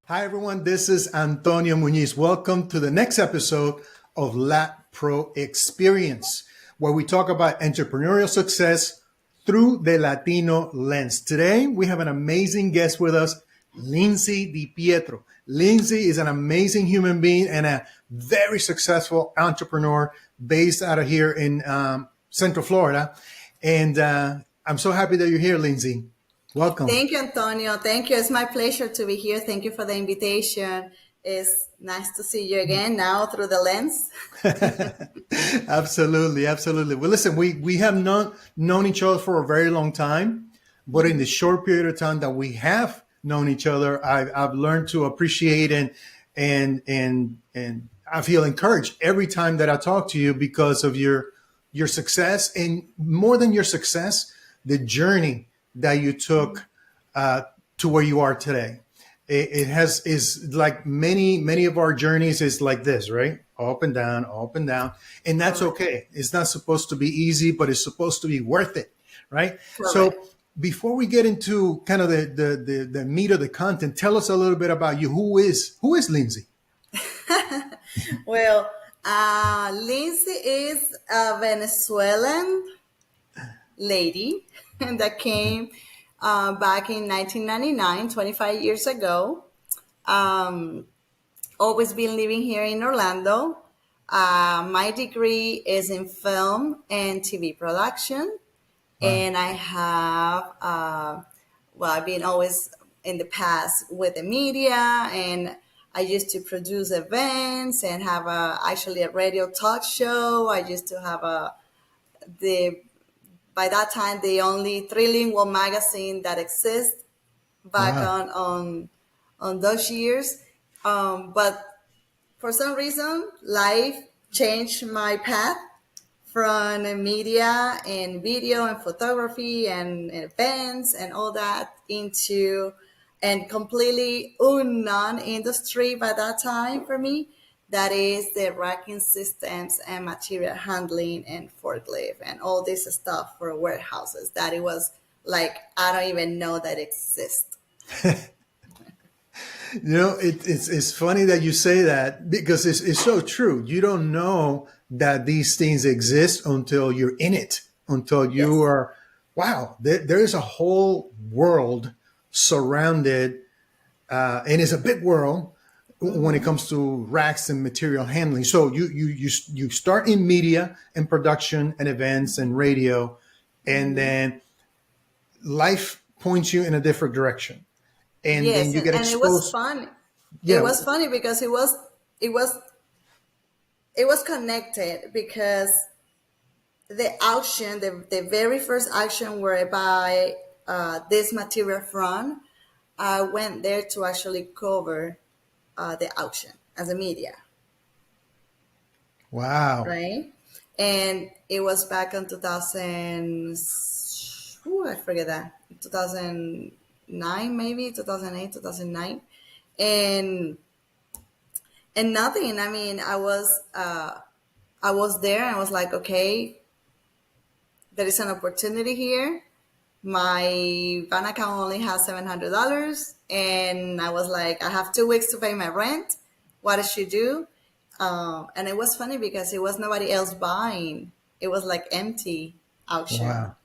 Hi, everyone. This is Antonio Muñiz. Welcome to the next episode of LatProXperience, where we talk about entrepreneurial success through the Latino lens. Today, we have an amazing guest with us, Linsy Pietro. Linsy is an amazing human being and a very successful entrepreneur based out of here in Central Florida. And I'm so happy that you're here, Linsy. Welcome. Thank you, Antonio. Thank you. It's my pleasure to be here. Thank you for the invitation. It's nice to see you again now through the lens. Absolutely, absolutely. Well, listen, we have not known each other for a very long time, but in the short period of time that we have known each other, I've learned to appreciate and I feel encouraged every time that I talk to you because of your success, and more than your success, the journey that you took to where you are today. It is like many of our journeys is like this, right? Up and down, and that's okay. It's not supposed to be easy, but it's supposed to be worth it, right? Correct. So before we get into kind of the meat of the content, tell us a little bit about you. Who is Linsy? Well, Linsy is a Venezuelan lady that came back in 1999, 25 years ago. Always been living here in Orlando. My degree is in film and TV production. Wow. And I have, I've been always in the past with the media, and I used to produce events and have actually a radio talk show. I used to have by that time, the only trilingual magazine that exists back Wow. on those years. But for some reason, life changed my path from media and video and photography and events and all that into and completely unknown industry by that time for me. That is the racking systems and material handling and forklift and all this stuff for warehouses. That it was like, I don't even know that exists. It's funny that you say that because it's so true. You don't know that these things exist until you're in it, until you Yes. are, wow, there's a whole world surrounded, and it's a big world when it comes to racks and material handling. So you start in media and production and events and radio, and then life points you in a different direction. And then Yes, you get and it was exposed. fun. It Yeah. was funny because it was connected because the auction, the very first auction whereby this material from, I went there to actually cover the auction as a media, Wow. right? And it was back in 2000, I forget that, 2009, maybe 2008, 2009. And nothing. I mean, I was there and I was like, okay, there is an opportunity here. My bank account only has $700, and I was like, I have 2 weeks to pay my rent. What I should do? And it was funny because it was nobody else buying. It was like empty auction, Wow.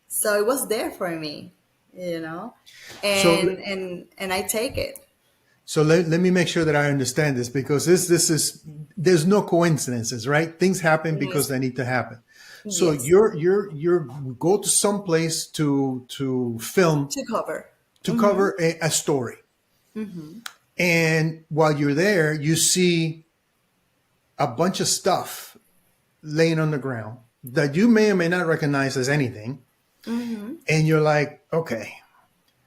so it was there for me, you know, So and I take it. let me make sure that I understand this because this is there's no coincidences, right? Things happen because Yes, they need to happen. So yes, you're go to some place to film to cover. to cover a story. And while you're there, you see a bunch of stuff laying on the ground that you may or may not recognize as anything. And you're like, okay,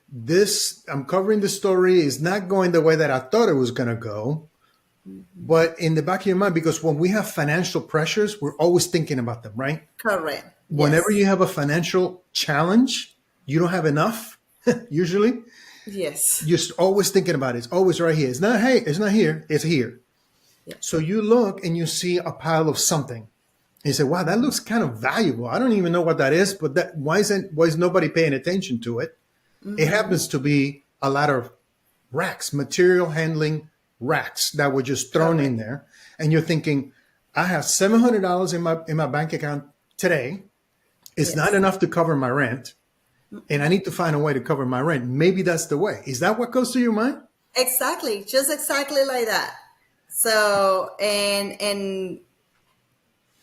this, I'm covering the story is not going the way that I thought it was going to go. But in the back of your mind, because when we have financial pressures, we're always thinking about them, right? Correct. Whenever you Yes. have a financial challenge, you don't have enough, usually. Yes. You're always thinking about it. It's always right here. It's not, hey, it's not here. It's here. Yes. So you look and you see a pile of something. And you say, wow, that looks kind of valuable. I don't even know what that is, but why is nobody paying attention to it? It happens to be a lot of racks, material handling racks that were just thrown in Correct. there. And you're thinking, I have $700 in my bank account today. It's not Yes. enough to cover my rent, and I need to find a way to cover my rent. Maybe that's the way. Is that what goes to your mind? Exactly. Just exactly like that. So and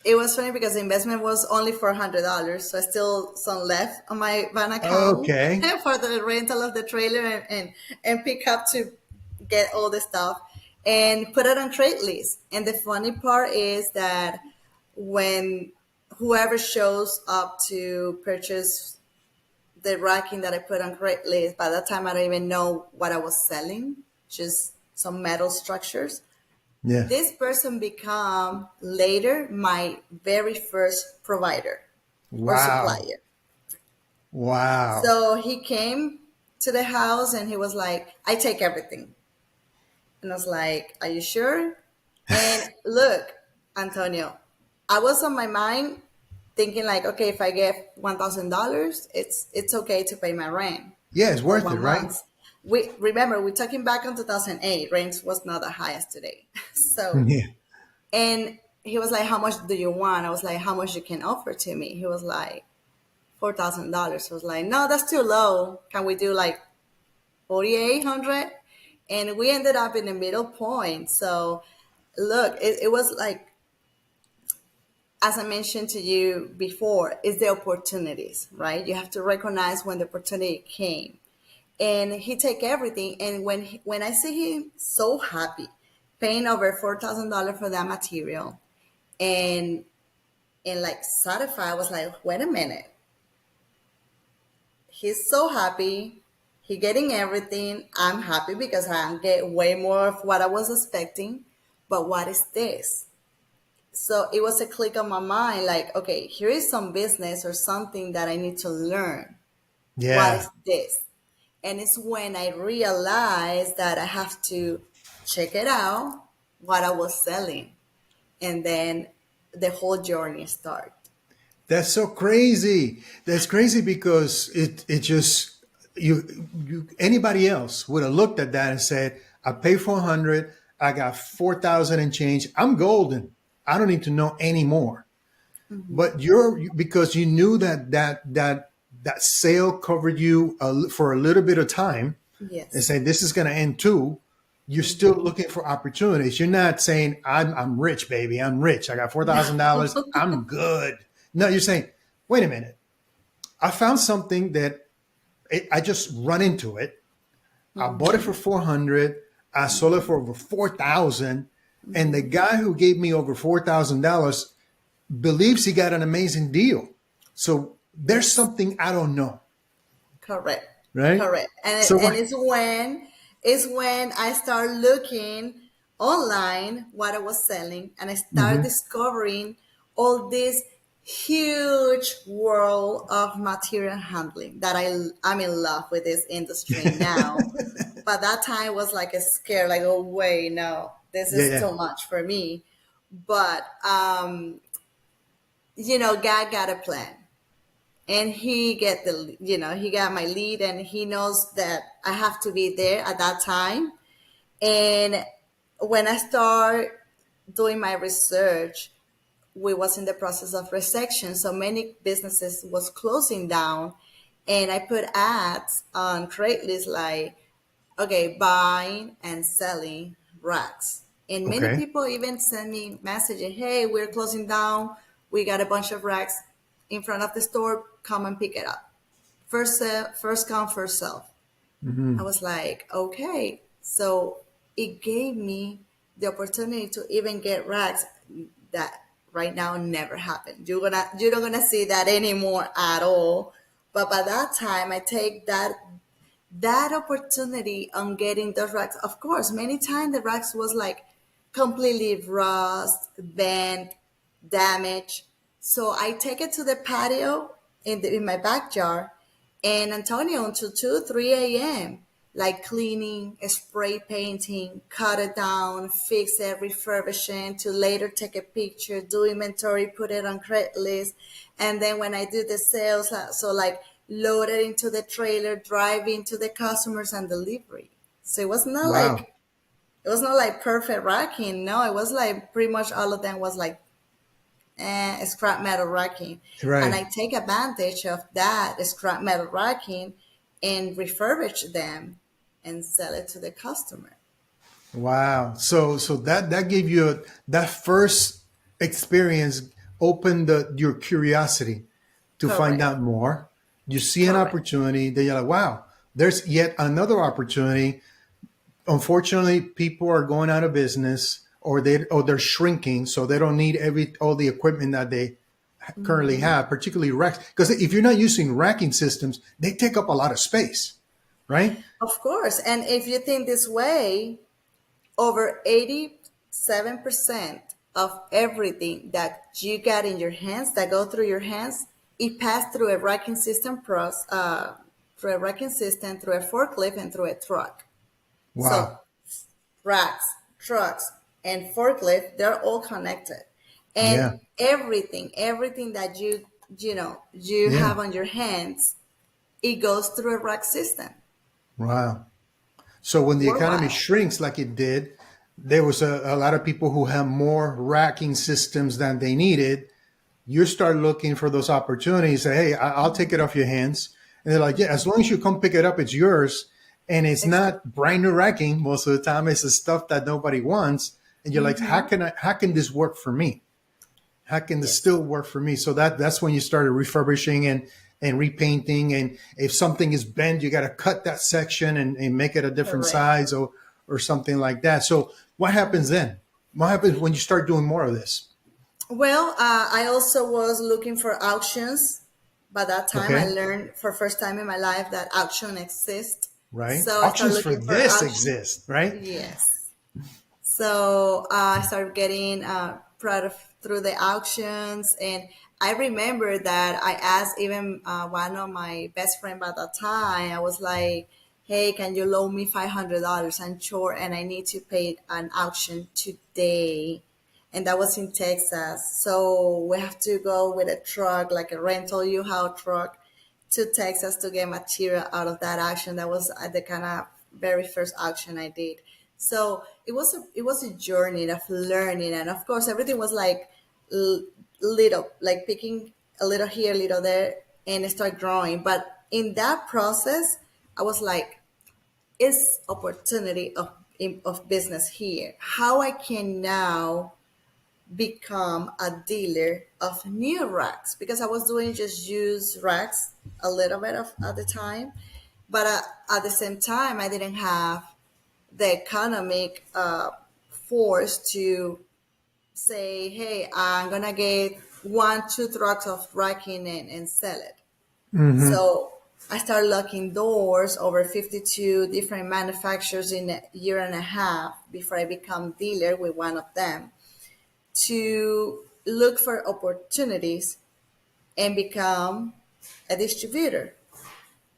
it was funny because the investment was only $400, so I still some left on my van account Okay. for the rental of the trailer and pick up to get all the stuff and put it on Craigslist. And the funny part is that when whoever shows up to purchase the racking that I put on Craigslist, by that time I don't even know what I was selling, just some metal structures. Yeah. This person become later my very first provider or Wow. supplier. Wow. So he came to the house and he was like, I take everything. And I was like, are you sure? And look, Antonio, I was on my mind thinking like, okay, if I get $1,000, it's okay to pay my rent Yeah, it's for worth it, one right? month. We remember we're talking back in 2008. Rent was not the highest today. So Yeah. and he was like, how much do you want? I was like, how much you can offer to me? He was like, $4,000. I was like, no, that's too low. Can we do like 4,800? And we ended up in the middle point. So look, it was like, as I mentioned to you before, it's the opportunities, right? You have to recognize when the opportunity came. And he take everything. And when I see him so happy, paying over $4,000 for that material, and like satisfied, I was like, wait a minute, he's so happy, he getting everything. I'm happy because I get way more of what I was expecting. But what is this? So it was a click on my mind, like, okay, here is some business or something that I need to learn. What Yeah. is this? And it's when I realized that I have to check it out, what I was selling. And then the whole journey started. That's so crazy. That's crazy because it just you anybody else would have looked at that and said, I pay 400, I got 4,000 and change. I'm golden. I don't need to know anymore. But you're because you knew that sale covered you for a little bit of time and Yes. say this is going to end too. You're still looking for opportunities. You're not saying I'm rich, baby. I'm rich. I got $4,000. I'm good. No, you're saying, wait a minute. I found something that I just run into it. I bought it for 400. I sold it for over 4,000. And the guy who gave me over $4,000 believes he got an amazing deal. So there's Yes. something I don't know, Correct. right? Correct. So And what? it's when I start looking online what I was selling and I start Mhm. discovering all this huge world of material handling that I'm in love with this industry now. But that time was like a scare, like, oh wait, no, this Yeah, is yeah. too much for me. But God got a plan, and he got my lead, and he knows that I have to be there at that time. And when I start doing my research, we was in the process of recession, so many businesses was closing down, and I put ads on Craigslist like, okay, buying and selling racks. And many Okay. people even send me messages, hey, we're closing down. We got a bunch of racks in front of the store. Come and pick it up. First come, first serve. I Hmm. was like, okay. So it gave me the opportunity to even get racks that right now never happened. You're not gonna see that anymore at all. But by that time, I take that opportunity on getting those racks. Of course, many times the racks was like completely rust, bent, damaged. So I take it to the patio in my backyard, and Antonio until 2, 3 a.m. like cleaning, spray painting, cut it down, fix it, refurbish it to later take a picture, do inventory, put it on Craigslist. And then when I do the sales, so like load it into the trailer, drive into the customers and delivery. So Wow. it was not like perfect racking. No, it was like pretty much all of them was like scrap metal racking. And Right. I take advantage of that scrap metal racking and refurbish them and sell it to the customer. Wow. So that gave you that first experience opened your curiosity to find Correct. out more. You see an Correct. opportunity, then you're like, wow, there's yet another opportunity. Unfortunately, people are going out of business or they're shrinking, so they don't need all the equipment that they currently have, particularly racks. Because if you're not using racking systems, they take up a lot of space, right? Of course. And if you think this way, over 87% of everything that you got in your hands, that go through your hands, it passed through a racking system through a racking system, through a forklift, and through a truck. So Wow. racks, trucks, and forklift, they're all connected. And Yeah. everything that you Yeah. have on your hands, it goes through a rack system Wow. So when the economy worldwide. shrinks like it did, there was a lot of people who have more racking systems than they needed. You start looking for those opportunities. Say, hey, I'll take it off your hands. And they're like, yeah, as long as you come pick it up, it's yours. And it's Exactly. not brand new racking. Most of the time, it's the stuff that nobody wants. And you're like, how can this work for me? How can this Yes. still work for me? So that's when you started refurbishing and repainting. And if something is bent, you got to cut that section and make it a different Correct. size or something like that. So what happens then? What happens when you start doing more of this? Well, I also was looking for auctions. By that time, I Okay. learned for first time in my life that auction exists. Right. So I started Auctions for looking for this auction. exist, right? Yes. So I started getting product through the auctions, and I remember that I asked even one of my best friend by that time. I was like, "Hey, can you loan me $500? I'm short, and I need to pay an auction today." And that was in Texas, so we have to go with a truck, like a rental U-Haul truck, to Texas to get material out of that auction. That was the kind of very first auction I did. So it was a journey of learning, and of course everything was like little, like picking a little here, a little there, and start growing. But in that process, I was like, is opportunity of business here? How I can now become a dealer of new racks, because I was doing just used racks a little bit of at the time, but at the same time I didn't have the economic force to say, hey, I'm gonna get 1, 2 trucks of racking and sell it. Hmm. So I started locking doors over 52 different manufacturers in a year and a half before I become dealer with one of them, to look for opportunities and become a distributor.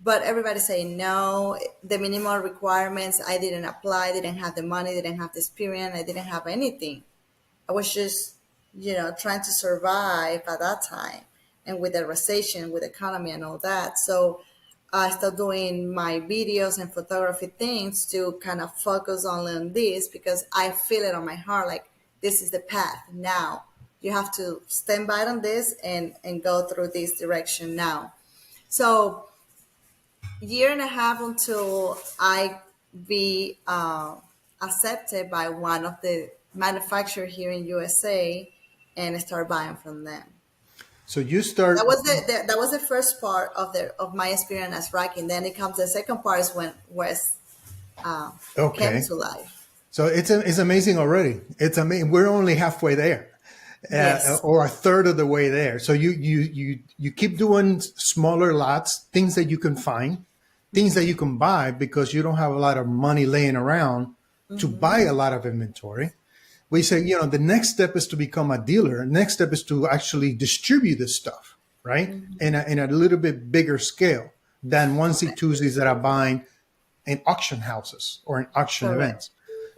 But everybody saying no, the minimal requirements, I didn't apply, didn't have the money, didn't have the experience, I didn't have anything. I was just, trying to survive at that time, and with the recession, with the economy and all that. So I started doing my videos and photography things to kind of focus on this, because I feel it on my heart, like this is the path now. You have to stand by on this and go through this direction now. So year and a half until I be accepted by one of the manufacturer here in USA and start buying from them. So you That start, was that was the first part of my experience as racking. Then it comes the second part is when WES uh, came okay. to life. So it's amazing already. It's amazing. We're only halfway there, Yes. or a third of the way there. So you keep doing smaller lots, things that you can find, things that you can buy because you don't have a lot of money laying around to buy a lot of inventory. We say, the next step is to become a dealer. Next step is to actually distribute this stuff, right? In a little bit bigger scale than onesie Correct. twosies that are buying in auction houses or in auction Correct. events.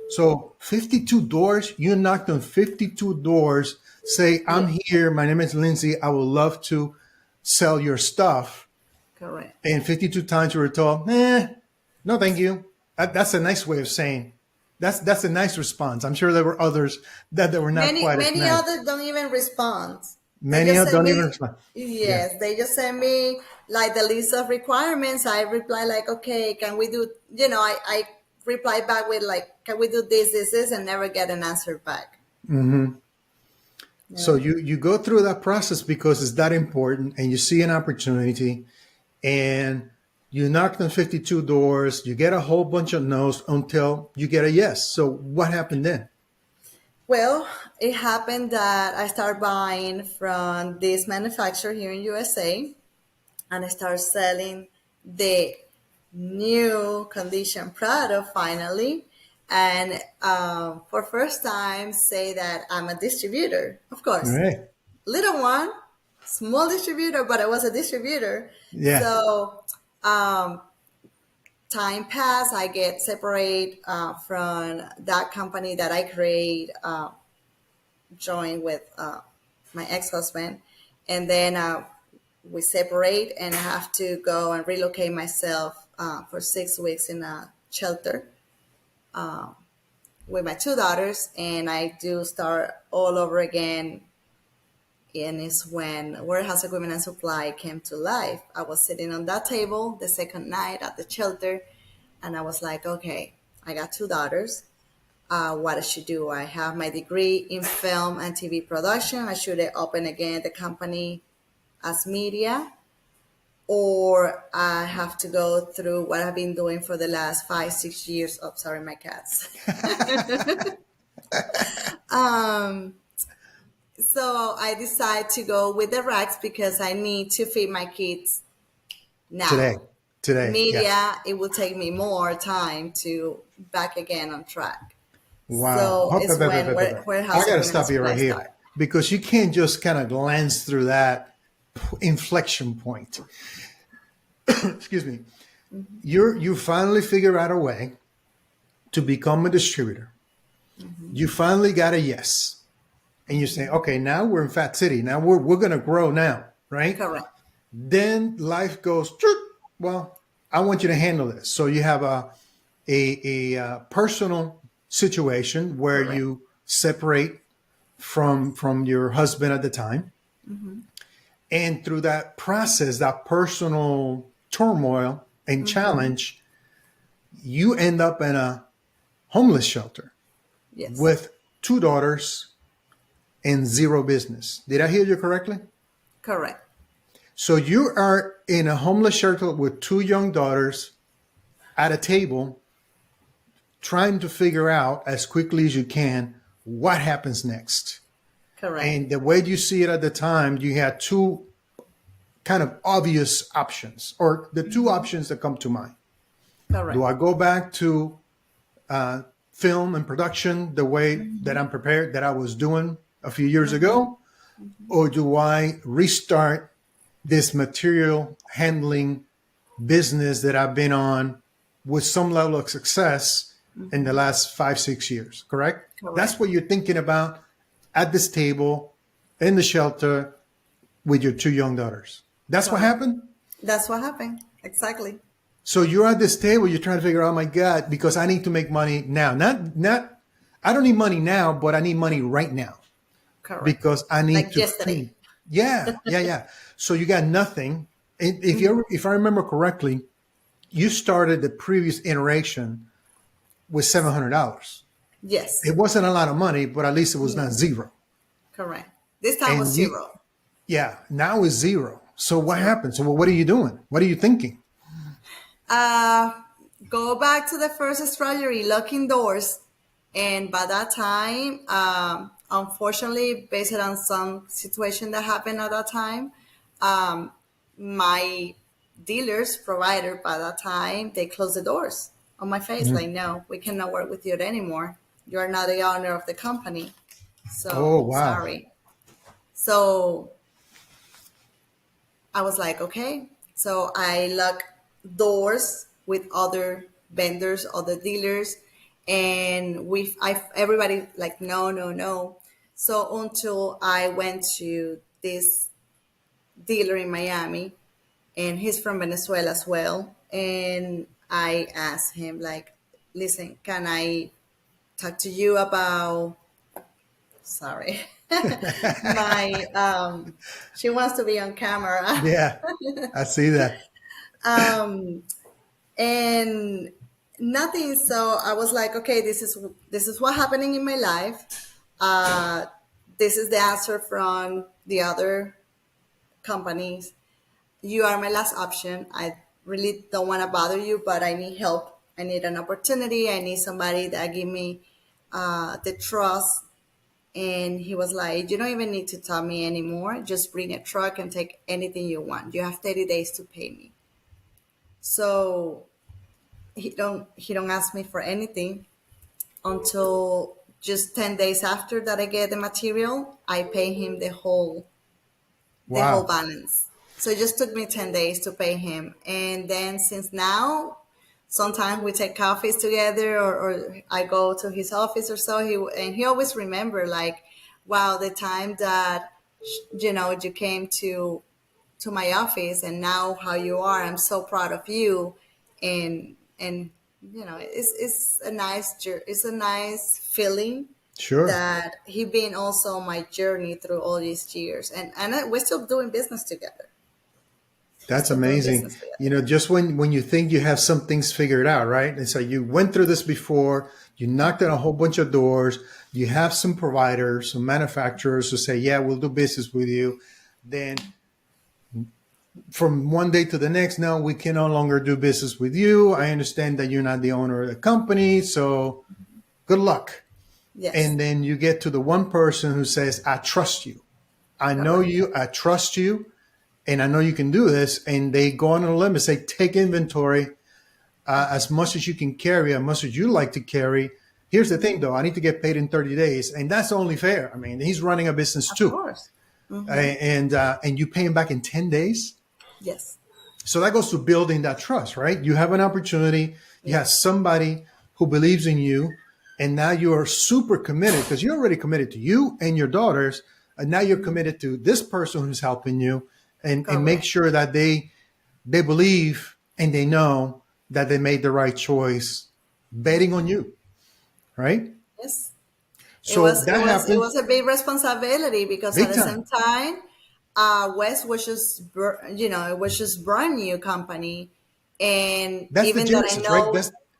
So 52 doors, you knocked on 52 doors. Say, I'm Yeah. here. My name is Linsy. I would love to sell your stuff. Correct. And 52 times you were told, no, thank you. That's a nice way of saying that's a nice response. I'm sure there were others that were not Many quite as many nice. others don't even respond. They Many just of send don't even me, respond. Yeah. yes, they just send me like the list of requirements. I reply like, okay, can we do, I reply back with like, can we do this, and never get an answer back. So Yeah. you go through that process because it's that important, and you see an opportunity, and you knocked on 52 doors. You get a whole bunch of no's until you get a yes. So what happened then? Well, it happened that I started buying from this manufacturer here in USA, and I started selling the new condition product finally. And for first time, say that I'm a distributor. Of All course, right. little one, small distributor, but I was a distributor. Yeah. So um, time passed. I get separate from that company that I create. Joined with my ex-husband, and then we separate, and I have to go and relocate myself for 6 weeks in a shelter with my two daughters, and I do start all over again. And it's when warehouse equipment and supply came to life. I was sitting on that table the second night at the shelter, and I was like, okay, I got two daughters. What I should do? I have my degree in film and TV production. I should open again the company as media, or I have to go through what I've been doing for the last 5, 6 years. Oh, sorry, my cats. So I decide to go with the racks because I need to feed my kids Today. now. Today. Yeah. Media, it will take me more time to back again on track. Wow. So it's when I warehouse got to equipment and stop you right supply here start. because you can't just kind of glance through that inflection point. Excuse me. You finally figure out a way to become a distributor. You finally got a yes. And you say, okay, now we're in Fat City. Now we're going to grow now, right? Correct. Then life goes, "Chirp." Well, I want you to handle this. So you have a personal situation where Correct. you separate from your husband at the time. And through that process, that personal turmoil and challenge, you end up in a homeless shelter Yes. with two daughters and zero business. Did I hear you correctly? Correct. So you are in a homeless shelter with two young daughters at a table trying to figure out as quickly as you can what happens next. Correct. And the way you see it at the time, you had two kind of obvious options, or the two options that come to mind. Do Correct. I go back to film and production the way that I'm prepared, that I was doing a few years ago? Or do I restart this material handling business that I've been on with some level of success in the last 5, 6 years? Correct? That's Correct. what you're thinking about at this table in the shelter with your two young daughters. That's what Correct. happened. That's what happened. Exactly. So you're at this table, you're trying to figure out, oh my God, because I need to make money now. Not I don't need money now, but I need money right now Correct. because I need Like to yesterday. feed. Yeah, yeah, yeah. So you got nothing. If I remember correctly, you started the previous iteration with $700. Yes. It wasn't a lot of money, but at least it was not No. zero. Correct. This time was And you, zero. yeah, now it's zero. So what Zero. happened? So what are you doing? What are you thinking? Uh, Go back to the first strategy, locking doors. And by that time, unfortunately, based on some situation that happened at that time, um, my dealers, provider by that time, they closed the doors on my face. Like, no, we cannot work with you anymore. You are not the owner of the company. So Oh, wow. sorry. So I was like, okay. So I locked doors with other vendors, other dealers, and everybody like, no, no, no. So until I went to this dealer in Miami, and he's from Venezuela as well, and I asked him like, listen, can I talk to you about, sorry, my, she wants to be on camera. Yeah, I see that. And nothing. So I was like, okay, this is what happening in my life. Uh, this is the answer from the other companies. You are my last option. I really don't want to bother you, but I need help. I need an opportunity. I need somebody that give me the trust. And he was like, you don't even need to tell me anymore. Just bring a truck and take anything you want. You have 30 days to pay me. So he don't ask me for anything until just 10 days after that I get the material. I pay him the whole Wow. balance. So it just took me 10 days to pay him. And then since now, sometimes we take coffees together, or I go to his office or so. He always remember, like, wow, the time that, you came to my office, and now how you are. I'm so proud of you. And it's a nice feeling Sure. that he been also on my journey through all these years, and we're still doing business together. We're That's still doing amazing. business together. Just when you think you have some things figured out, right? And so you went through this before, you knocked on a whole bunch of doors, you have some providers, some manufacturers who say, yeah, we'll do business with you. Then from one day to the next, no, we can no longer do business with you. I understand that you're not the owner of the company, so good luck. Yes, And then you get to the one person who says, I trust you. I know correct. you, I trust you, and I know you can do this. And they go on a limb and say, take inventory as much as you can carry, as much as you like to carry. Here's the thing, though, I need to get paid in 30 days. And that's only fair. I mean, he's running a business Of too. course. And you pay him back in 10 days. Yes. So that goes to building that trust, right? You have an opportunity, you have Yes. somebody who believes in you, and now you are super committed because you're already committed to you and your daughters. And now you're committed to this person who's helping you, and make Correct. sure that they believe and they know that they made the right choice betting on you, right? Yes. It So was it that was it happened was a big responsibility, because at big the same time. time, West was just it was just brand new company, and That's the even that I genesis, right? know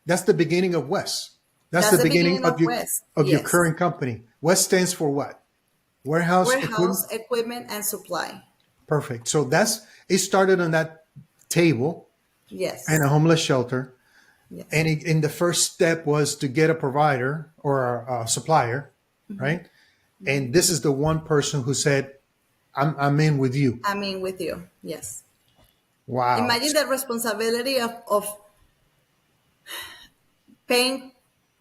That's the beginning of WES. That's that's the the beginning beginning of West. of your Yes, current company. WES stands for what? Warehouse warehouse equipment. equipment and supply. Perfect. So that's it. Started on that table and Yes, a homeless shelter, yes, and the first step was to get a provider or a supplier, right? And this is the one person who said, I'm in with you." I mean with you. Yes, Wow. imagine the responsibility of paying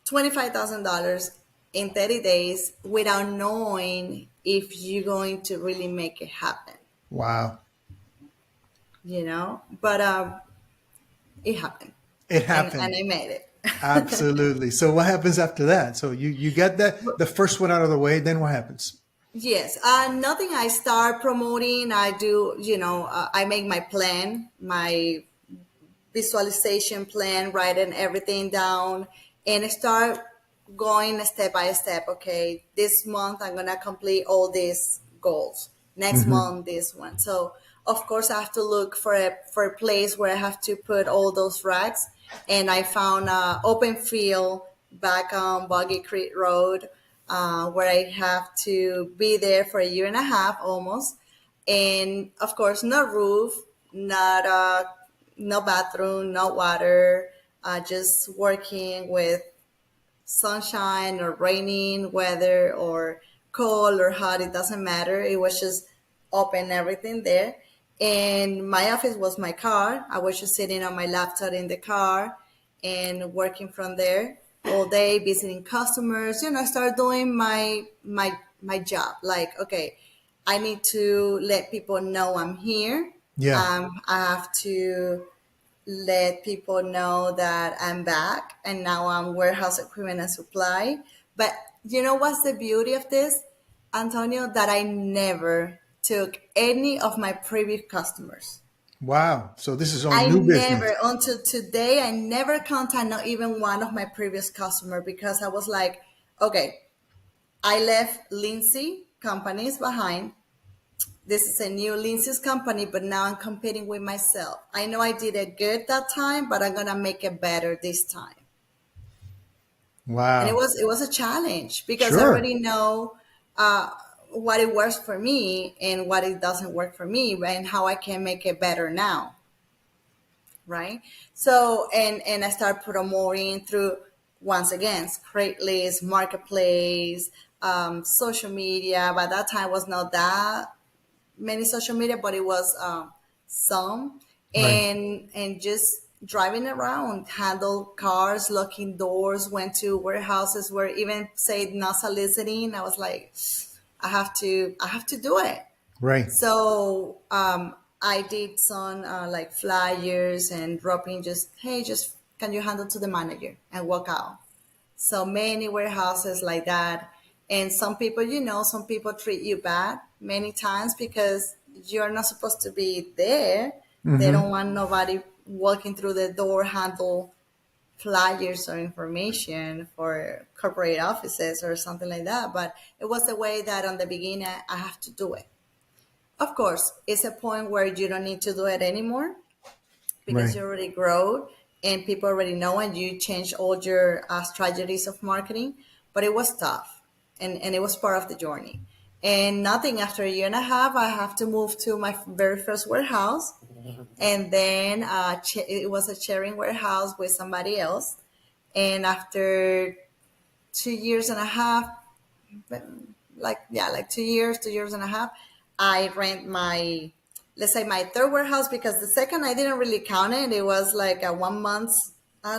$25,000 in 30 days without knowing if you're going to really make it happen. Wow. But it happened, It and happened. I made it. Absolutely. So what happens after that? So you get that the first one out of the way. Then what happens? Yes, nothing. I start promoting. I do, I make my plan, my visualization plan, writing everything down, and I start going step by step. Okay, this month I'm gonna complete all these goals. Next Hmm. month, this one. So of course I have to look for a place where I have to put all those racks, and I found a open field back on Boggy Creek Road, where I have to be there for a year and a half almost, and of course no roof, not no bathroom, no water, just working with sunshine or raining weather or cold or hot. It doesn't matter. It was just open everything there. And my office was my car. I was just sitting on my laptop in the car and working from there all day, visiting customers. Start doing my job. Like, okay, I need to let people know I'm here. Yeah. I have to let people know that I'm back and now I'm warehouse equipment and supply. But you know what's the beauty of this, Antonio? That I never took any of my previous customers. Wow. So this is all I new never, business. until today, I never contact not even one of my previous customer because I was like, okay, I left Linsy companies behind. This is a new Linsy's company, but now I'm competing with myself. I know I did it good that time, but I'm gonna make it better this time. And Wow. it was a challenge because I Sure. already know uh, what it works for me and what it doesn't work for me, right? And how I can make it better now, right? So and I start promoting through once again Craigslist, Marketplace, social media. By that time, was not that many social media, but it was some, Right. and just driving around, handle cars, locking doors, went to warehouses where even say not soliciting. I was like, I have to do it. Right. So I did some like flyers and dropping just, hey, just can you handle to the manager and walk out. So many warehouses like that. And some people, some people treat you bad many times because you're not supposed to be there. They Mm-hmm. don't want nobody walking through the door, handle flyers or information for corporate offices or something like that. But it was the way that on the beginning I have to do it. Of course, it's a point where you don't need to do it anymore because Right. you already grow and people already know and you change all your strategies of marketing. But it was tough and it was part of the journey. And nothing after a year and a half, I have to move to my very first warehouse. And then it was a sharing warehouse with somebody else. And after 2 years and a half, like 2 years, 2 years and a half, I rent my, let's say my third warehouse because the second I didn't really count it. It was like a 1 month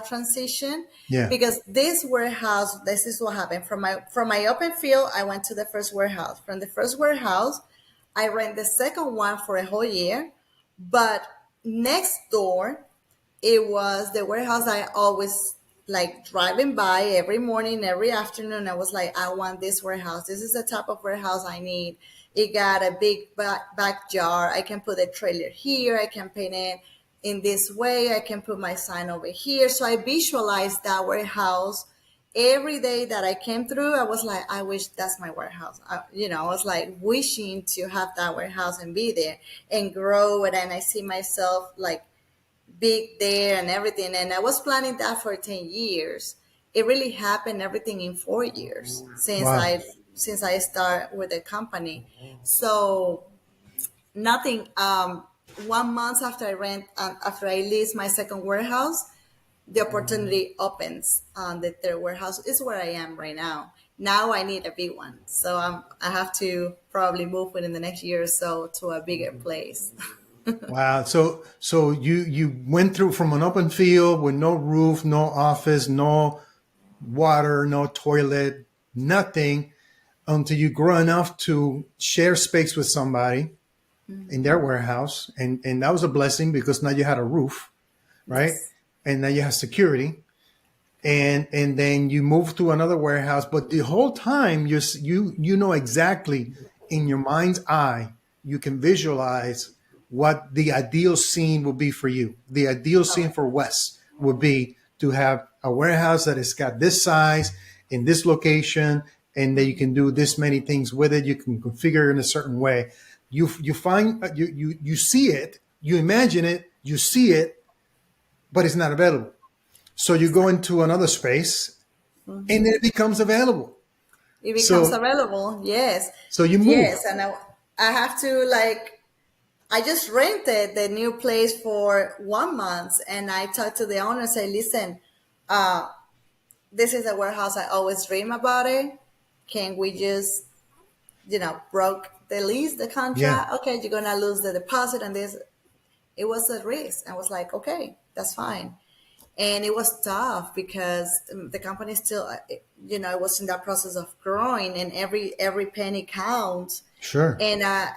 transition Yeah. because this warehouse, this is what happened from my open field. I went to the first warehouse. From the first warehouse, I rent the second one for a whole year, but next door it was the warehouse I always like driving by every morning, every afternoon. I was like, I want this warehouse. This is the type of warehouse I need. It got a big backyard. I can put a trailer here. I can paint it in this way. I can put my sign over here. So I visualized that warehouse every day that I came through. I was like, I wish that's my warehouse. I was like wishing to have that warehouse and be there and grow it. And I see myself like big there and everything. And I was planning that for 10 years. It really happened everything in 4 years Wow. since I start with the company. So nothing. 1 month after after I lease my second warehouse, the opportunity opens on the third warehouse. Is where I am right now. Now I need a big one, so I have to probably move within the next year or so to a bigger place. Wow. So you went through from an open field with no roof, no office, no water, no toilet, nothing until you grow enough to share space with somebody in their warehouse. And that was a blessing because now you had a roof, right? Yes. And now you have security. And then you move to another warehouse, but the whole time you know exactly in your mind's eye, you can visualize what the ideal scene would be for you. The ideal scene for Wes would be to have a warehouse that has got this size in this location, and that you can do this many things with it. You can configure it in a certain way. You find you see it, you imagine it, you see it, but it's not available. So you go into another space and then it becomes available. It becomes So available. Yes. so you move. Yes. And I have to like, I just rented the new place for 1 month and I talked to the owner and say, listen, this is a warehouse. I always dream about it. Can we just, broke the lease, the Yeah. contract? Okay, you're going to lose the deposit and this. It was a risk. I was like, okay, that's fine. And it was tough because the company still, it was in that process of growing and every penny counts. Sure. And I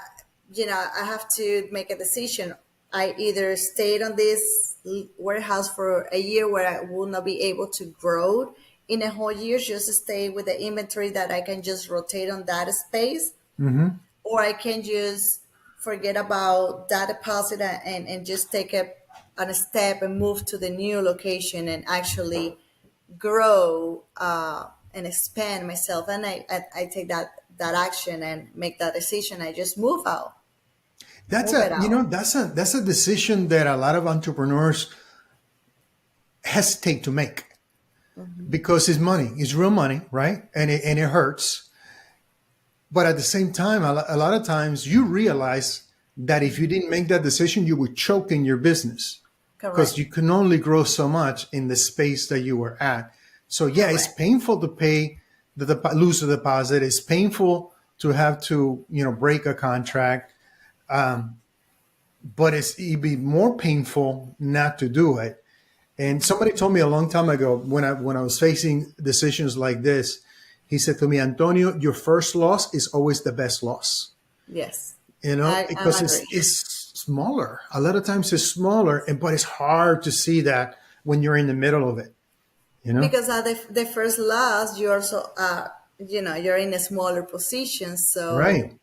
have to make a decision. I either stayed on this warehouse for a year where I will not be able to grow in a whole year, just to stay with the inventory that I can just rotate on that space, Hmm. or I can just forget about that deposit and just take a step and move to the new location and actually grow and expand myself. And I take that action and make that decision. I just That's move a it out. that's a decision that a lot of entrepreneurs hesitate to make because it's money, it's real money, right? And it hurts. But at the same time, a lot of times you realize that if you didn't make that decision, you would choke in your business because Correct. you can only grow so much in the space that you were at. So yeah, it's Correct. painful to pay lose the deposit. It's painful to have to break a contract, but it'd be more painful not to do it. And somebody told me a long time ago when I was facing decisions like this, he said to me, Antonio, your first loss is always the best loss. Yes. Because I agree. it's smaller. A lot of times it's smaller, but it's hard to see that when you're in the middle of it. You know, Because at the first loss, you also, you're in a smaller position. So, right?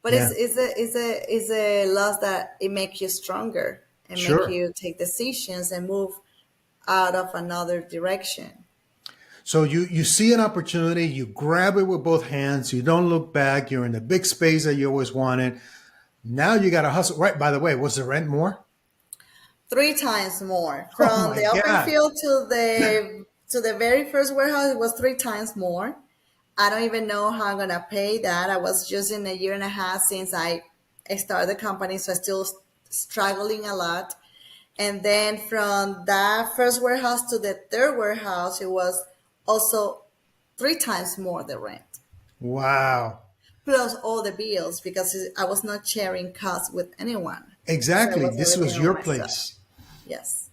but Yeah, it's a loss that it makes you stronger and make sure. you take decisions and move out of another direction. So you see an opportunity, you grab it with both hands. You don't look back. You're in the big space that you always wanted. Now you got to hustle. Right. By the way, was the rent more? 3 times more Oh from my the open God. field to the very first warehouse. It was 3 times more. I don't even know how I'm gonna pay that. I was just in a year and a half since I started the company, so I'm still struggling a lot. And then from that first warehouse to the third warehouse, it was also 3 times more the rent, Wow. plus all the bills because I was not sharing costs with anyone. So it Exactly. was This everything was on your myself. place. Yes.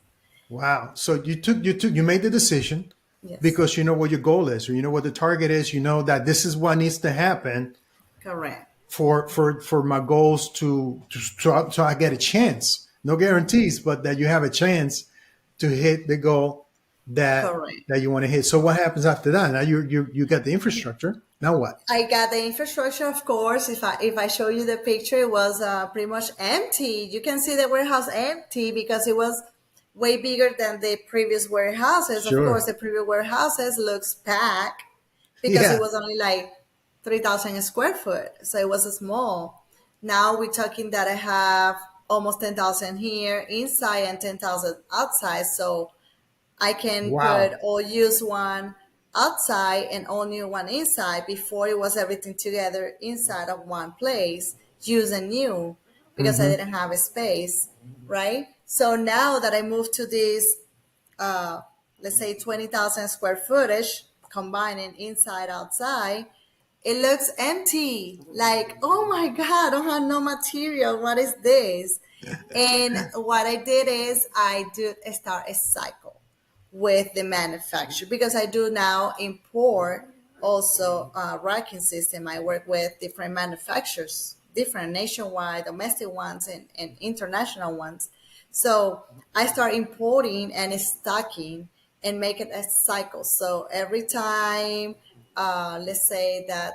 Wow. So you made the decision Yes. because you know what your goal is, or you know what the target is. You know that this is what needs to happen Correct. for my goals so I get a chance. No guarantees, but that you have a chance to hit the goal that Correct. that you want to hit. So what happens after that? Now you got the infrastructure. Now what? I got the infrastructure, of course. If I show you the picture, it was pretty much empty. You can see the warehouse empty because it was way bigger than the previous warehouses. Of course, Sure. the previous warehouses looks packed because it Yeah. was only like 3,000 square foot, so it was small. Now we're talking that I have almost 10,000 here inside and 10,000 outside. So I can put Wow. all use one outside and all new one inside. Before it was everything together inside of one place, use and new because I Hmm. didn't have a space, right? So now that I moved to this, uh, let's say 20,000 square footage, combining inside outside, it looks empty. Like, oh my God, I don't have no material. What is this? And what I did is I did start a cycle with the manufacturer because I do now import also racking system. I work with different manufacturers, different nationwide, domestic ones, and international ones. So I start importing and stocking and make it a cycle. So every time, let's say that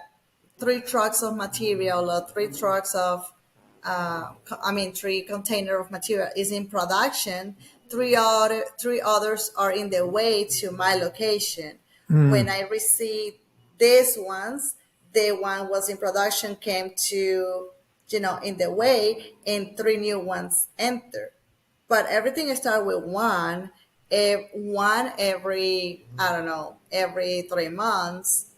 3 trucks of material or 3 trucks of I mean, 3 container of material is in production. Three others are in the way to my location. When I received these ones, the one was in production came to, in the way, and 3 new ones enter. But everything started with one, one every, I don't know, every 3 months.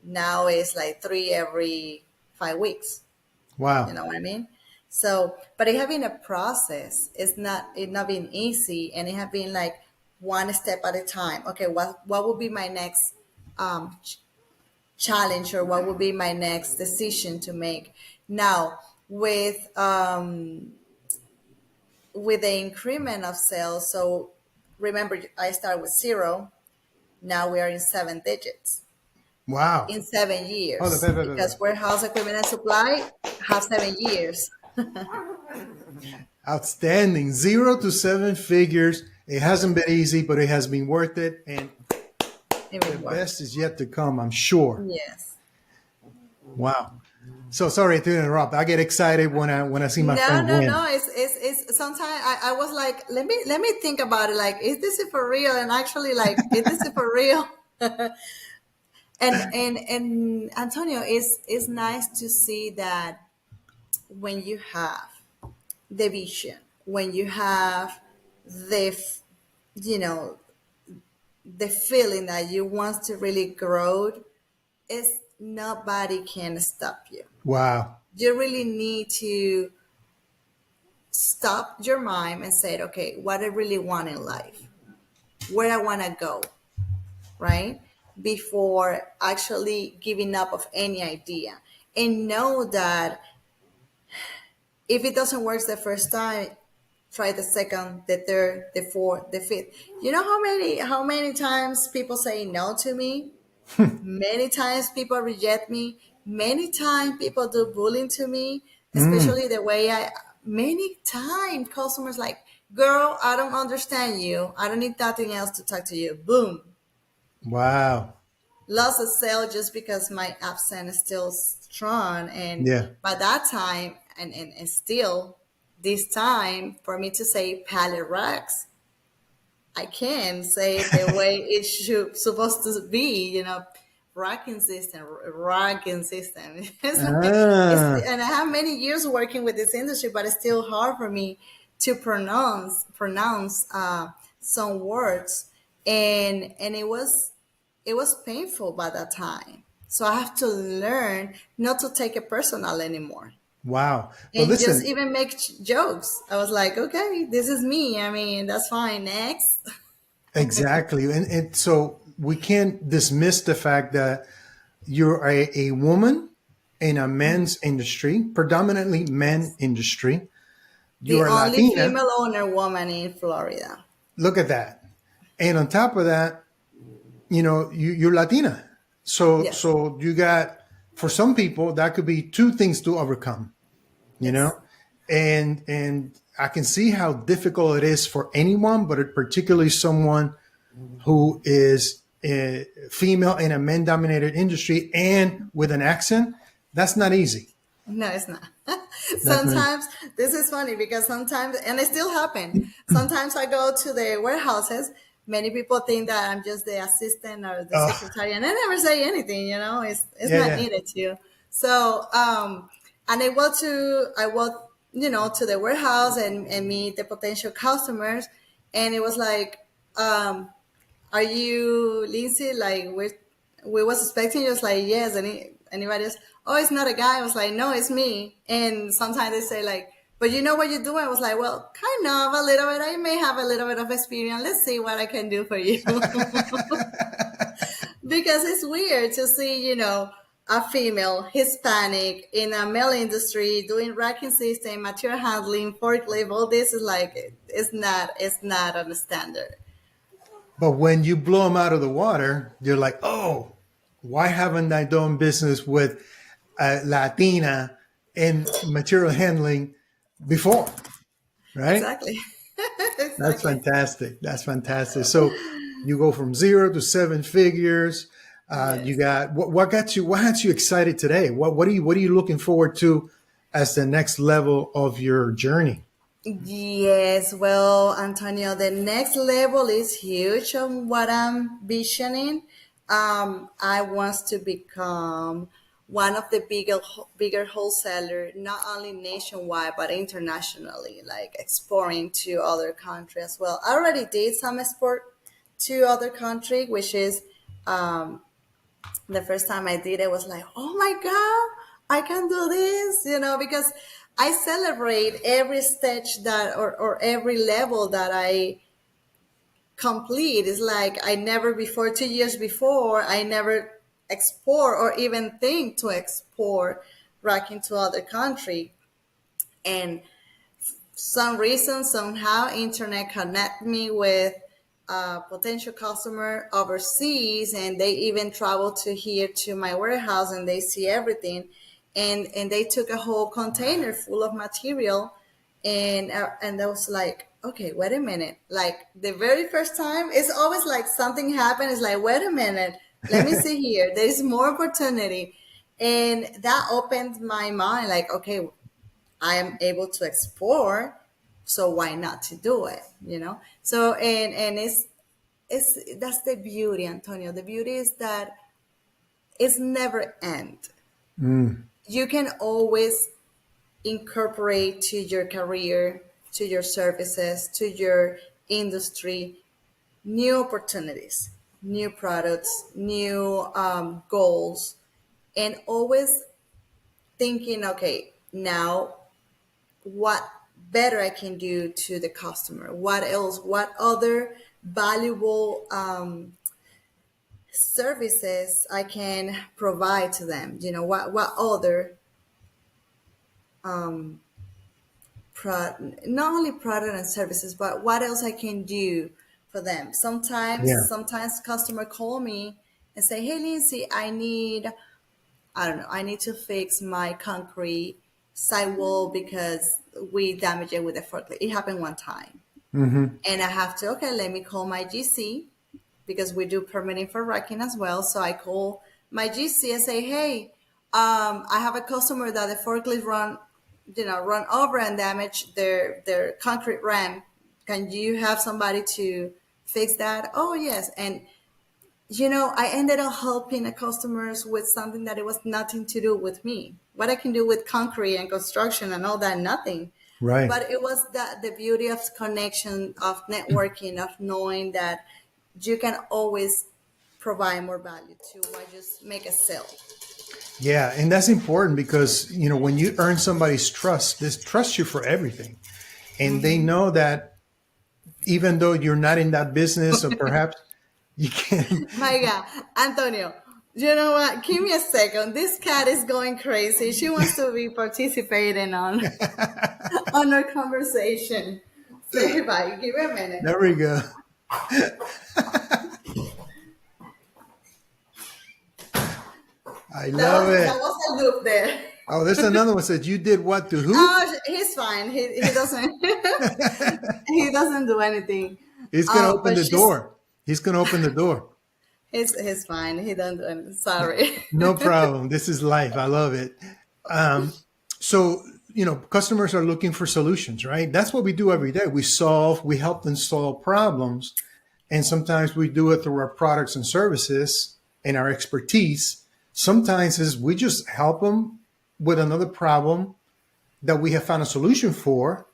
Now it's like three every 5 weeks. You Wow. know what I mean? So, but it have been a process. It not been easy, and it have been like one step at a time. Okay, what would be my next challenge, or what would be my next decision to make? Now, with the increment of sales, so remember I started with zero. Now we are in 7 digits Wow. in seven Hold years on. because warehouse equipment and supply have 7 years. Outstanding. 0 to 7 figures. It hasn't been easy, but it has been worth it. And the Even work. best is yet to come, I'm sure. Yes. Wow. So sorry to interrupt. I get excited when I see my No, friends no, win. no. It's sometimes I was like, let me think about it. Like, is this for real? And actually, like, is this for real? And Antonio, it's nice to see that when you have the vision, when you have the you know the feeling that you want to really grow, is nobody can stop you. Wow. You really need to stop your mind and say, okay, what I really want in life, where I want to go, right? Before actually giving up of any idea. And know that if it doesn't work the first time, try the second, the third, the fourth, the fifth. You know how many times people say no to me? Many times people reject me. Many times people do bullying to me, Mm, especially the way I. Many times customers like, girl, I don't understand you. I don't need nothing else to talk to you. Boom, wow. lost a sale just because my accent is still strong. And Yeah. by that time, and still this time, for me to say pallet racks, I can say it the way it should supposed to be, rocking system. Ah, And I have many years working with this industry, but it's still hard for me to pronounce some words, and it was painful by that time. So I have to learn not to take it personal anymore wow. But and just listen, even make jokes. I was like, okay, this is me. I mean, that's fine. Next. exactly. And so we can't dismiss the fact that you're a woman in a men's industry, predominantly men industry. The You're a only Latina. female owner woman in Florida. Look at that. And on top of that, you're Latina. So Yes. so you got, for some people that could be two things to overcome, you know? Yes. And I can see how difficult it is for anyone, but particularly someone who is female in a men dominated industry and with an accent. That's not easy. No, it's not. That's not easy. Sometimes this is funny because sometimes, and it still happen. Sometimes I go to the warehouses. Many people think that I'm just the assistant or the Oh, secretary, and I never say anything. It's yeah, not yeah. needed to. So, and I walk to the warehouse and meet the potential customers, and it was like, um, are you Linsy? Like we was expecting you. It's like, yes. Anybody else? Oh, it's not a guy. I was like, no, it's me. And sometimes they say like, but you know what you're doing? I was like, well, kind of a little bit. I may have a little bit of experience. Let's see what I can do for you. Because it's weird to see, a female Hispanic in a male industry doing racking system, material handling, forklift. All this is like, it's not on the standard. But when you blow them out of the water, you're like, oh, why haven't I done business with a Latina in material handling before? Right? Exactly. That's Exactly. fantastic. That's fantastic. So you go from 0 to 7 figures. You Yes. got what got you excited today? What are you looking forward to as the next level of your journey? Yes. Well, Antonio, the next level is huge on what I'm visioning. I want to become one of the bigger wholesaler, not only nationwide but internationally, like exporting to other countries as well. I already did some export to other country, which is the first time I did it was like, oh my God, I can do this, because I celebrate every stage or every level that I complete. It's like I never before, 2 years before, I never export or even think to export back into other country. And some reason, somehow, internet connect me with a potential customer overseas, and they even travel to here to my warehouse, and they see everything, and they took a whole container full of material, and I was like, okay, wait a minute. Like the very first time, it's always like something happened. It's like, wait a minute, let me see here. There is more opportunity, And that opened my mind, like, okay, I am able to explore, so why not to do it, So, and it's that's the beauty, Antonio. The beauty is that it's never end. You can always incorporate to your career, to your services, to your industry, new opportunities, new products, new goals, and always thinking, okay, now what better I can do to the customer? What else? What other valuable services I can provide to them? What other not only product and services, but what else I can do for them. Yeah. Sometimes customer call me and say, "Hey, Lindsay, I don't know, I need to fix my concrete sidewall because we damaged it with a forklift." It happened one time, and I have to, okay, let me call my GC because we do permitting for wrecking as well. So I call my GC and say, "Hey, I have a customer that the forklift run over and damage their concrete ramp. Can you have somebody to fix that?" "Oh, yes." And I ended up helping the customers with something that it was nothing to do with me. What I can do with concrete and construction and all that, nothing. Right. But it was the beauty of connection, of networking, of knowing that you can always provide more value to why just make a sale. Yeah, and that's important because when you earn somebody's trust, they trust you for everything, and they know that even though you're not in that business, or perhaps you can. My God, Antonio, you know what? Give me a second. This cat is going crazy. She wants to be participating on our conversation. Say bye. Give me a minute. There we go. I That love was it. that was a loop there. Oh, there's another one said you did what to who? Oh, he's fine. He doesn't he doesn't do anything. He's gonna open But the she's door. He's gonna open the door. he's fine. He doesn't do anything. Sorry. No problem. This is life. I love it. So, customers are looking for solutions, right? That's what we do every day. We help them solve problems. And sometimes we do it through our products and services and our expertise. Sometimes is we just help them with another problem that we have found a solution for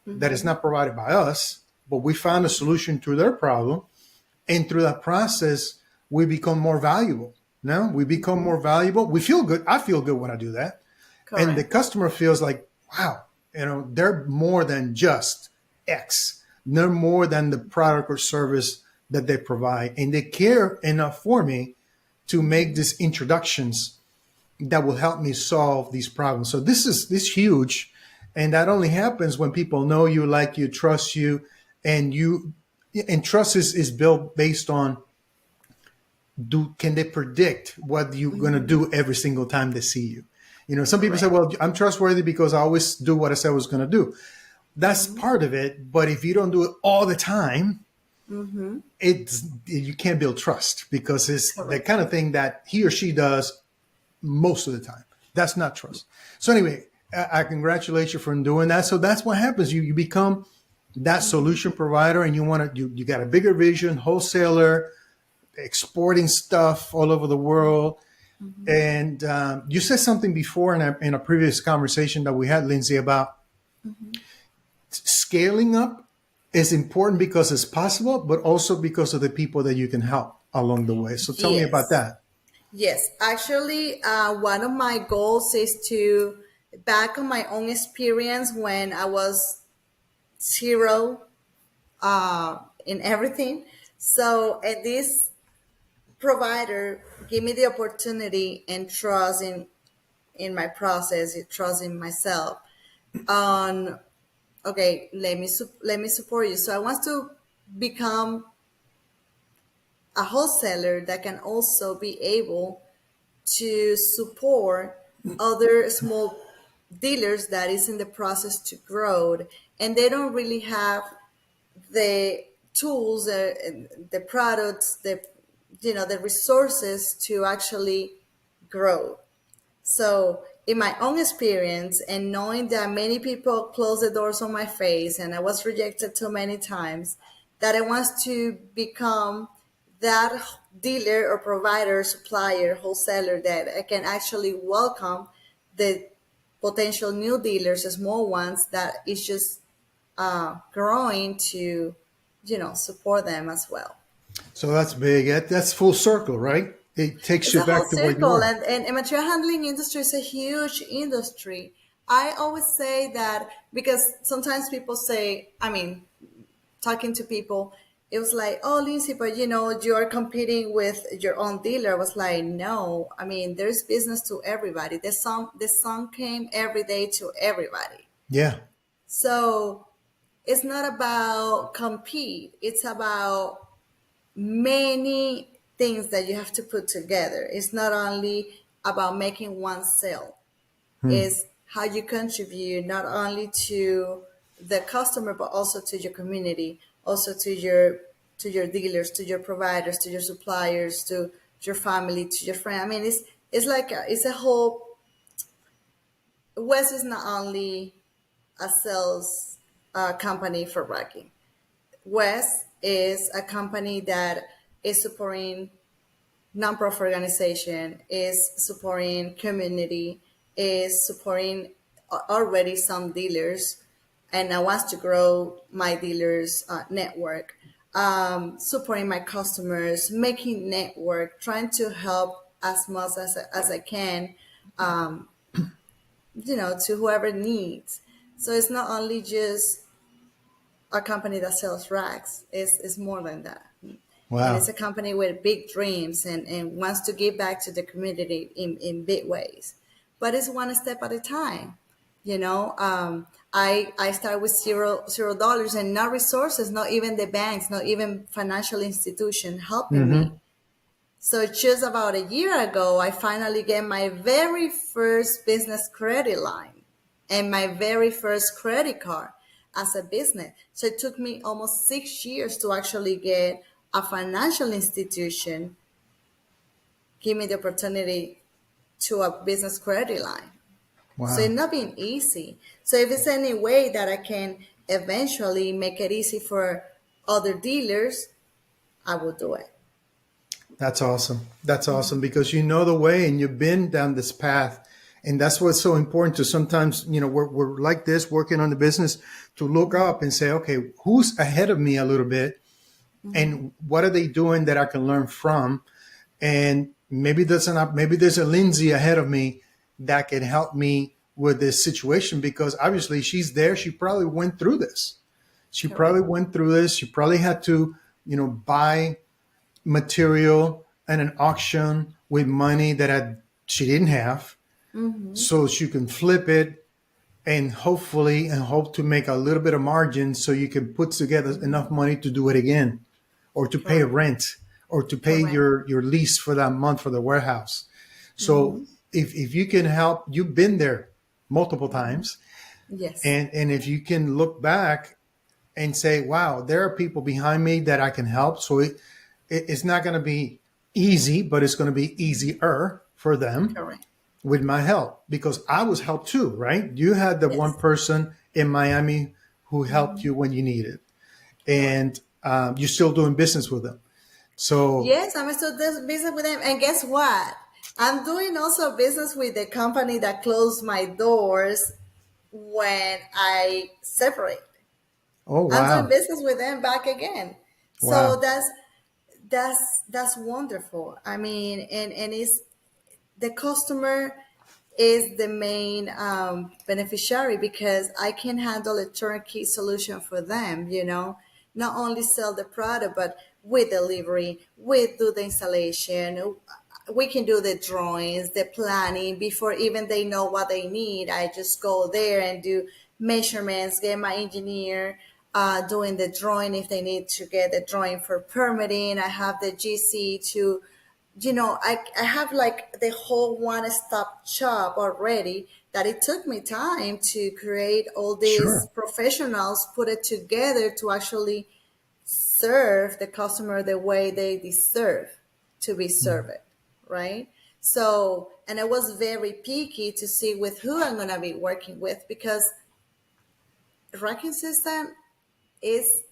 that is not provided by us, but we found a solution to their problem. And through that process, we become more valuable. No, we become more valuable. We feel good. I feel good when I do that. And the Correct. customer feels like, wow, they're more than just X. They're more than the product or service that they provide. And they care enough for me to make these introductions that will help me solve these problems. So this is huge. And that only happens when people know you, like you, trust you, and trust is built based on can they predict what you're going to do every single time they see you. Some people say, Correct. well, I'm trustworthy because I always do what I said I was going to do. That's part of it. But if you don't do it all the time, you can't build trust because it's the Correct. kind of thing that he or she does most of the time. That's not trust. So anyway, I congratulate you for doing that. So that's what happens. You become that solution provider, and you got a bigger vision, wholesaler, exporting stuff all over the world. And you said something before in a previous conversation that we had, Lindsay, about scaling up is important because it's possible, but also because of the people that you can help along the way. So tell me about Yes. that. Yes. Actually, one of my goals is to back on my own experience when I was zero in everything. So, this provider give me the opportunity and trust in my process, trust in myself. On Okay, let me support you. So I want to become a wholesaler that can also be able to support other small dealers that is in the process to grow, and they don't really have the tools, the products, the resources to actually grow. So, in my own experience, and knowing that many people close the doors on my face and I was rejected too many times, that I want to become that dealer or provider, supplier, wholesaler that I can actually welcome the potential new dealers, the small ones that is just growing to, support them as well. So that's big. That's full circle, right? It takes It's you a whole back to where you circle, were. and material handling industry is a huge industry. I always say that because sometimes people say, I mean, talking to people, it was like, oh, Lindsay, but you're competing with your own dealer. I was like, no, I mean, there's business to everybody. The sun came every day to everybody. Yeah. So it's not about compete. It's about many things that you have to put together. It's not only about making one sale. It's how you contribute not only to the customer but also to your community, also to your dealers, to your providers, to your suppliers, to your family, to your friend. I mean, it's like it's a whole. WES is not only a sales company for racking. WES is a company that is supporting nonprofit organization, is supporting community, is supporting already some dealers, and I want to grow my dealers network, supporting my customers, making network, trying to help as much as I can, to whoever needs. So it's not only just a company that sells racks. It's more than that. And it's Wow. a company with big dreams and wants to give back to the community in big ways. But it's one step at a time. I start with zero dollars and no resources, not even the banks, not even financial institution helping me. Hmm. So just about a year ago, I finally get my very first business credit line and my very first credit card as a business. So it took me almost 6 years to actually get a financial institution give me the opportunity to a business credit line. So it's Wow. not been easy. So if it's any way that I can eventually make it easy for other dealers, I will do it. That's awesome. That's awesome because you know the way and you've been down this path. And that's what's so important to sometimes, we're like this working on the business to look up and say, okay, who's ahead of me a little bit and what are they doing that I can learn from? And maybe there's a Lindsay ahead of me that can help me with this situation because obviously she's there. She probably went through this. She probably Correct. went through this. She probably had to, buy material at an auction with money she didn't have, so she can flip it and hopefully and hope to make a little bit of margin so you can put together enough money to do it again or to pay Correct. rent or to pay Correct. your lease for that month for the warehouse. So if you can help, you've been there multiple times, Yes. and if you can look back and say, wow, there are people behind me that I can help. So it's not going to be easy, but it's going to be easier for them Correct. with my help because I was helped too, right? You had the one Yes. person in Miami who helped you when you needed, Correct. and you're still doing business with them. So, Yes, I'm still doing business with them. And guess what? I'm doing also business with the company that closed my doors when I separate. oh I'm doing wow, business with them back again. So wow, that's wonderful. I mean, and it's the customer is the main beneficiary because I can handle a turnkey solution for them, not only sell the product, but with delivery, with do the installation. We can do the drawings, the planning before even they know what they need. I just go there and do measurements, get my engineer doing the drawing if they need to get the drawing for permitting. I have the GC to I have like the whole one-stop shop already that it took me time to create all these sure, professionals, put it together to actually serve the customer the way they deserve to be served, right? So, and I was very picky to see with who I'm gonna be working with, because racking system is,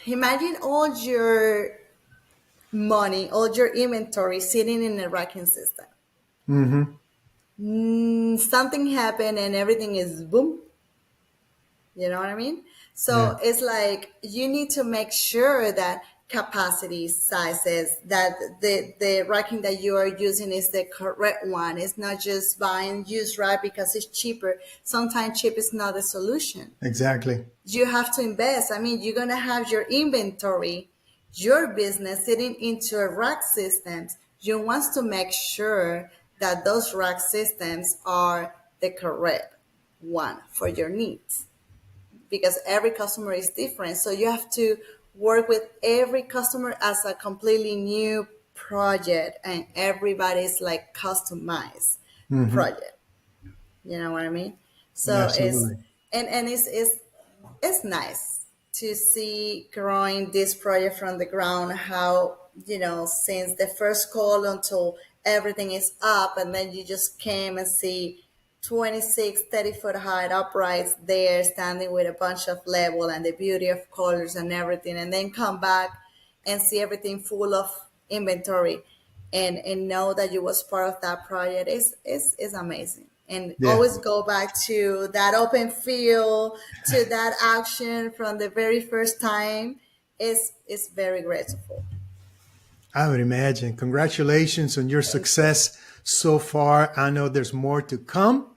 imagine all your money, all your inventory sitting in a racking system. Mm-hmm. Something happened and everything is boom. You know what I mean? Yeah. So it's like you need to make sure that capacity, sizes, that the racking that you are using is the correct one. It's not just buying used rack because it's cheaper. Sometimes cheap is not a solution. Exactly. You have to invest. I mean, you're gonna have your inventory, your business sitting into a rack systems. You want to make sure that those rack systems are the correct one for your needs, because every customer is different. So you have to work with every customer as a completely new project, and everybody's like customized Mm-hmm. project. You know what I mean? So it's, Absolutely. and it's nice to see growing this project from the ground, how, since the first call until everything is up, and then you just came and see 26 30-foot high uprights there standing with a bunch of level and the beauty of colors and everything, and then come back and see everything full of inventory, and know that you was part of that project is amazing. And Yeah. always go back to that open feel, to that action from the very first time, is very grateful. I would imagine. Congratulations on your Thank you. success so far. I know there's more to come.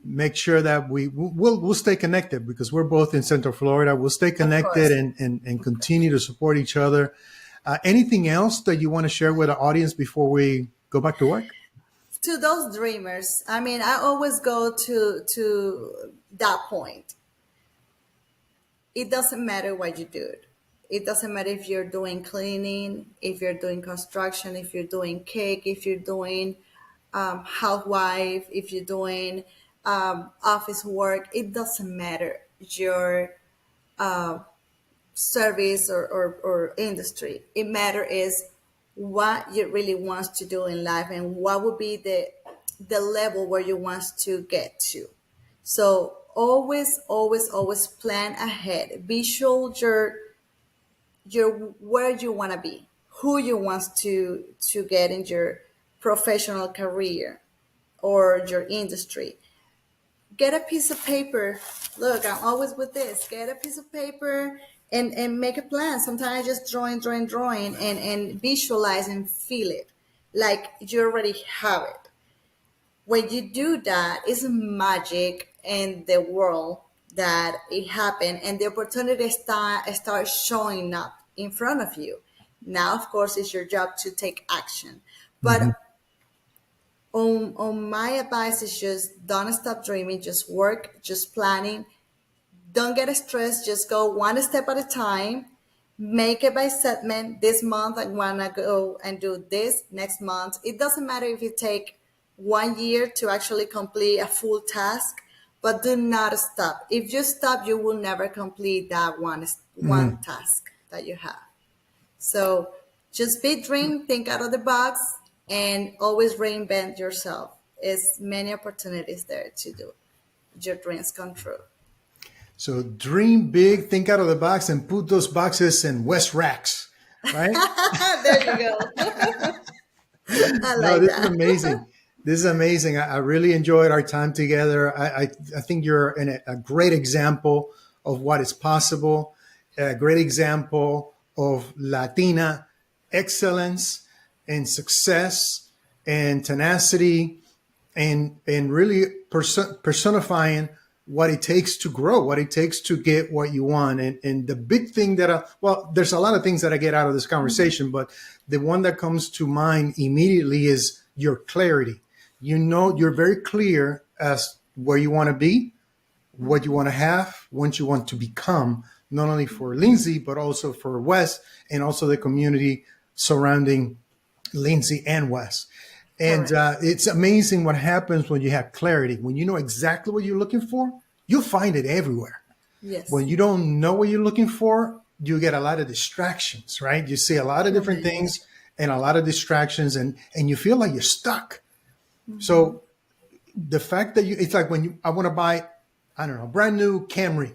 Make sure that we'll stay connected because we're both in Central Florida. We'll stay Of connected course. and continue to support each other. Anything else that you want to share with the audience before we go back to work? To those dreamers, I mean, I always go to that point. It doesn't matter what you do. It doesn't matter if you're doing cleaning, if you're doing construction, if you're doing cake, if you're doing housewife, if you're doing office work. It doesn't matter your service or industry. It matter is what you really want to do in life, and what would be the level where you want to get to. So always, always, always plan ahead. Visual your where you want to be, who you want to get in your professional career or your industry. Get a piece of paper. Look, I'm always with this. Get a piece of paper and make a plan. Sometimes I just drawing, and visualize and feel it like you already have it. When you do that, it's magic in the world that it happened, and the opportunity start showing up in front of you. Now, of course, it's your job to take action. Hmm. But on my advice is just don't stop dreaming, just work, just planning. Don't get stressed, just go one step at a time. Make it by segment. This month I wanna go and do this. Next month, it doesn't matter if it take 1 year to actually complete a full task, but do not stop. If you stop, you will never complete that one Hmm. task that you have. So just be dream, think out of the box, and always reinvent yourself. There's many opportunities there to do your dreams come true. So dream big, think out of the box, and put those boxes in West racks, right? There you go. I No, like this is that. amazing. This is amazing. I really enjoyed our time together. I think you're a great example of what is possible, a great example of Latina excellence and success and tenacity and really personifying what it takes to grow, what it takes to get what you want. And the big thing that, well, there's a lot of things that I get out of this conversation, but the one that comes to mind immediately is your clarity. You know, you're very clear as where you want to be, what you want to have, what you want to become, not only for Linsy, but also for WES and also the community surrounding Linsy and WES. And Correct. it's amazing what happens when you have clarity. When you know exactly what you're looking for, you'll find it everywhere. When Yes. you don't know what you're looking for, you get a lot of distractions, right? You see a lot of different Correct. things and a lot of distractions, and you feel like you're stuck. So the fact that it's like when I want to buy, I don't know, brand new Camry.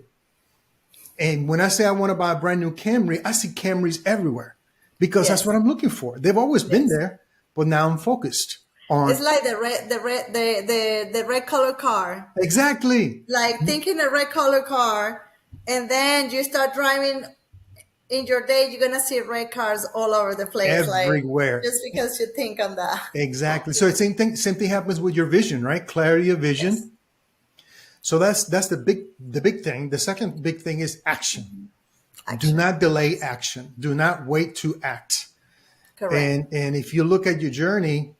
And when I say I want to buy a brand new Camry, I see Camrys everywhere because that's Yes. what I'm looking for. They've always been Yes. there, but now I'm focused It's on like the red color car. exactly Like thinking a red color car, and then you start driving in your day, you're gonna see red cars all over the place. Like everywhere. just because you think on that. Exactly. So it's same thing happens with your vision, right? Clarity of Yes. vision. So that's the big thing. The second big thing is action. Do Action. not delay action. Do not wait to act. Correct. And if you look at your journey,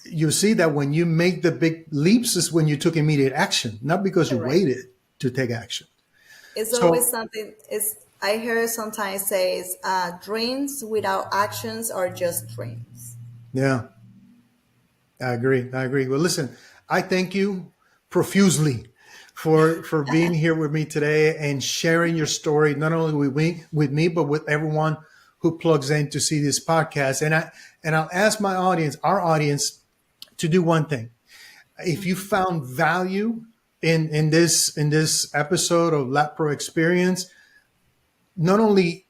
you see that when you make the big leaps is when you took immediate action, not because you Correct. waited to take action. It's always So something. Is I hear sometimes says, dreams without actions are just dreams. yeah, I agree. I agree. Well, listen, I thank you profusely for being here with me today and sharing your story, not only with me, but with everyone who plugs in to see this podcast. And I'll ask my audience, our audience, to do one thing. If you found value in this episode of LatPro Experience, not only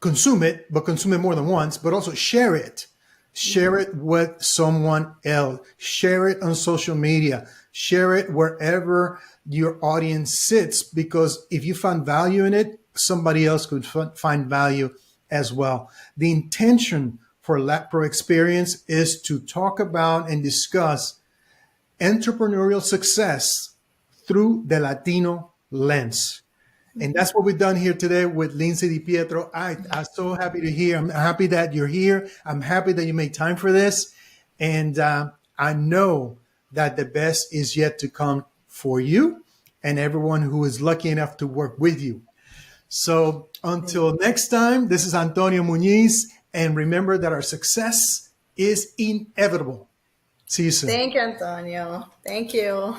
consume it, but consume it more than once, but also share it. Share it with someone else. Share it on social media. Share it wherever your audience sits, because if you find value in it, somebody else could find value as well. The intention for LatPro Experience is to talk about and discuss entrepreneurial success through the Latino lens. And that's what we've done here today with Linsy Pietro. I'm so happy to hear. I'm happy that you're here. I'm happy that you made time for this. And I know that the best is yet to come for you and everyone who is lucky enough to work with you. So until next time, this is Antonio Muñiz. And remember that our success is inevitable. See you soon. Thank you, Antonio. Thank you.